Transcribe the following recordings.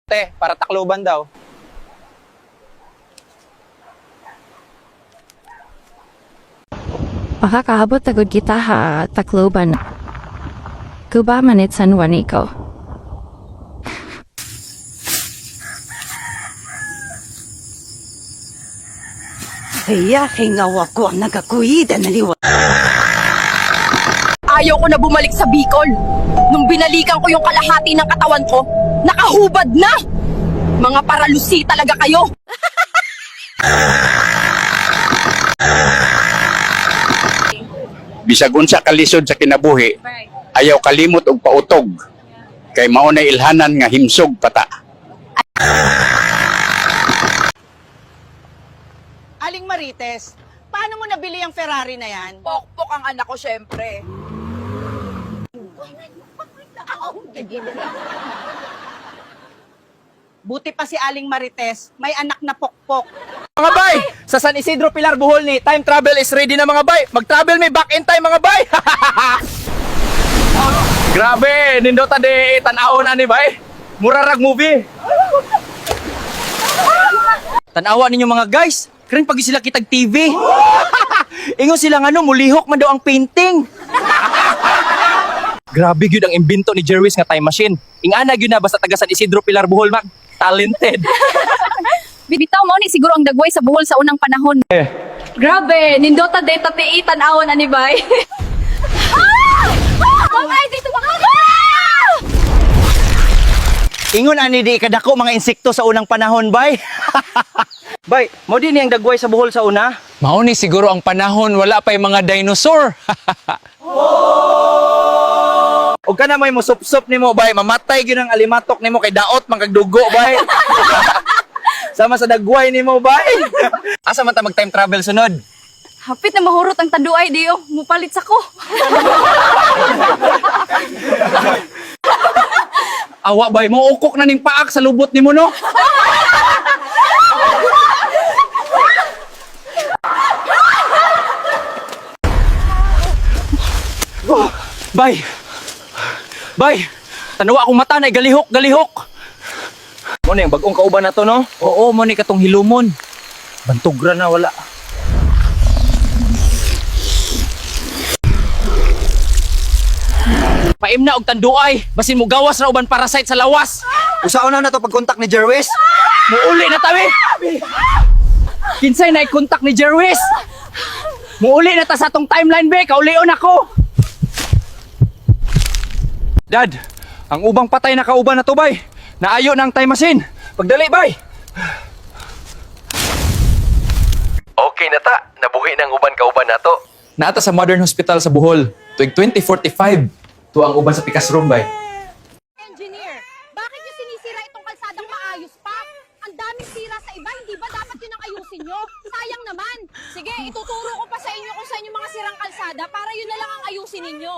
para Tacloban daw. Makakaabot agad kita ha, Tacloban. Kuba manit San Juanico. Kaya hingawa ko ang nagakuida na liwa. Ayaw ko na bumalik sa Bicol. Nung binalikan ko yung kalahati ng katawan ko, nakahubad na! Mga paralusi talaga kayo! Bisag unsa kalisod sa kinabuhi, ayaw kalimot og pautog. Kay mao na ilhanan nga himsog pata. Aling Marites, paano mo nabili ang Ferrari na yan? Pokpok ang anak ko, syempre. Buti pa si Aling Marites, may anak na pokpok. Mga bay, sa San Isidro Pilar Bohol ni time travel is ready na mga bay. Mag-travel may back in time mga bay. Grabe, nindota de tan-awon ani bay. Murarag movie. Tanawa ninyo mga guys. Karen pag sila kitag TV. Ingon sila nga no, mulihok man daw ang painting. Grabe gyud ang imbento ni Jerwis nga time machine. Ingana gyud na basta taga San Isidro Pilar Bohol mag talented. Bitaw mo ni siguro ang dagway sa Bohol sa unang panahon. Grabe, nindota data ti tan-awon ani bay. Ay, dito ba? Ingon ani di kadako mga insekto sa unang panahon bay. Bay, mo din yang dagway sa Bohol sa una. Mao ni siguro ang panahon wala pa'y mga dinosaur. Og kana may musup-sup nimo bay, mamatay gyud ang alimatok nimo kay daot man kag dugo bay. Sama sa dagway nimo bay. Asa man ta mag time travel sunod? Hapit na mahurot ang tanduay diyo. Mupalit sa ko. Awa bay, mo ukok na ning paak sa lubot nimo no. Bay. Bay, tanawa akong mata na galihok, galihok. Mo na yung bagong kauban na to, no? Oo, mo ni katong hilumon. Bantugra na wala. Paim na og tanduay, basin mo gawas na uban parasite sa lawas. Usaon na to pag-contact ni Jerwis. Muuli na tabi. Kinsay na i-contact ni Jerwis. Muuli na ta sa tong timeline be, kaulion ako. Dad, ang ubang patay na kauban na to bay. Naayo ng time machine. Pagdali bay. Okay na ta, nabuhi ng uban kauban nato. Naata sa Modern Hospital sa Bohol. Tuig 2045. To ang uban sa pikas room bay. Engineer, bakit niyo sinisira itong kalsadang maayos pa? Ang daming sira sa iba, hindi ba dapat yun ang ayusin nyo? Sayang naman. Sige, ituturo ko pa sa inyo kung saan yung mga sirang kalsada para yun na lang ang ayusin ninyo.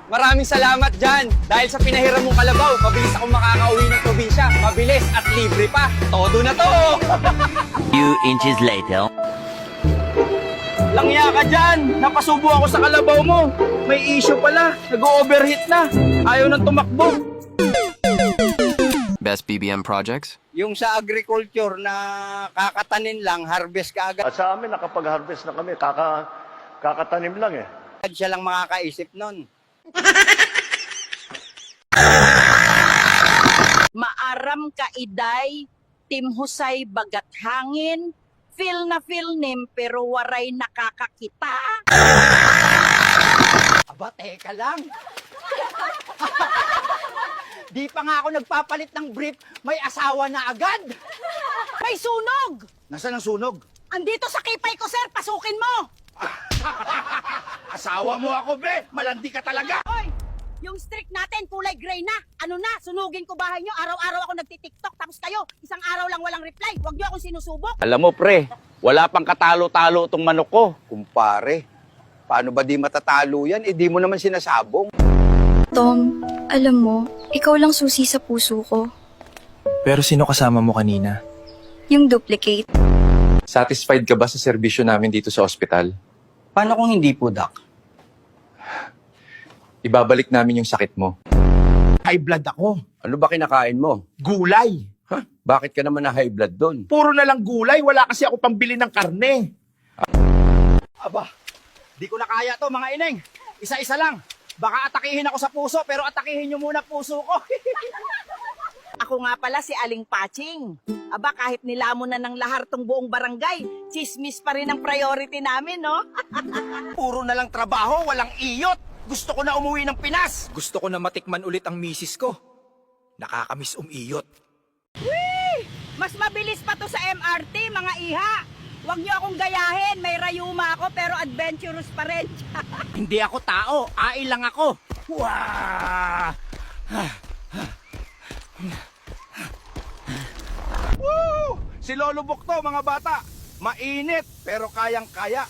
Maraming salamat dyan. Dahil sa pinahiram mong kalabaw, mabilis akong makakauwi ng probinsya. Mabilis at libre pa. Todo na to. Few inches later. Langya ka dyan. Napasubo ako sa kalabaw mo. May issue pala. Nag-overheat na. Ayaw nang tumakbo. Best BBM projects? Yung sa agriculture na kakatanin lang, harvest ka agad. At sa amin, nakapag-harvest na kami, kakatanim lang eh. Siya lang makakaisip nun. Maaram ka iday, timhusay bagat hangin, feel na feel nim pero waray nakakakita. Aba, teka lang. Di pa nga ako nagpapalit ng brief, may asawa na agad. May sunog! Nasaan ang sunog? Andito sa kipay ko, sir, pasukin mo! Asawa mo ako, be! Malandi ka talaga! Hoy! Yung streak natin, kulay gray na. Ano na, sunugin ko bahay nyo. Araw-araw ako nagtitiktok, tapos kayo, isang araw lang walang reply. Huwag nyo akong sinusubok. Alam mo, pre, wala pang katalo-talo itong manok ko. Kumpare, paano ba di matatalo yan? Eh, di mo naman sinasabong. Tom, alam mo, ikaw lang susi sa puso ko. Pero sino kasama mo kanina? Yung duplicate. Satisfied ka ba sa serbisyo namin dito sa ospital? Paano kung hindi po, Doc? Ibabalik namin yung sakit mo. High blood ako. Ano ba kinakain mo? Gulay. Ha? Bakit ka naman na high blood doon? Puro na lang gulay. Wala kasi ako pambili ng karne. Aba, di ko na kaya to mga ineng. Isa-isa lang. Baka atakihin ako sa puso, pero atakihin nyo muna puso ko. Ako nga pala si Aling Paching. Aba, kahit nilamon na ng lahar tong buong barangay, chismis pa rin ang priority namin, no? Puro na lang trabaho, walang iyot. Gusto ko na umuwi ng Pinas. Gusto ko na matikman ulit ang misis ko. Nakakamiss umiyot. Mas mabilis pa to sa MRT, mga iha. Huwag niyo akong gayahin, may rayuma ako pero adventurous pa rin. Hindi ako tao, ai lang ako. Wah! Woo! Si Lolo Bukto, mga bata. Mainit, pero kayang-kaya.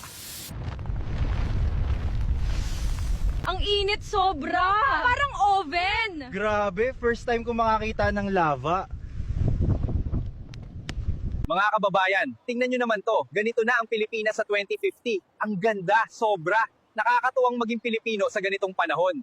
Ang init sobra! Parang oven! Grabe, first time ko makakita ng lava. Mga kababayan, tingnan nyo naman to. Ganito na ang Pilipinas sa 2050. Ang ganda, sobra. Nakakatuwang maging Pilipino sa ganitong panahon.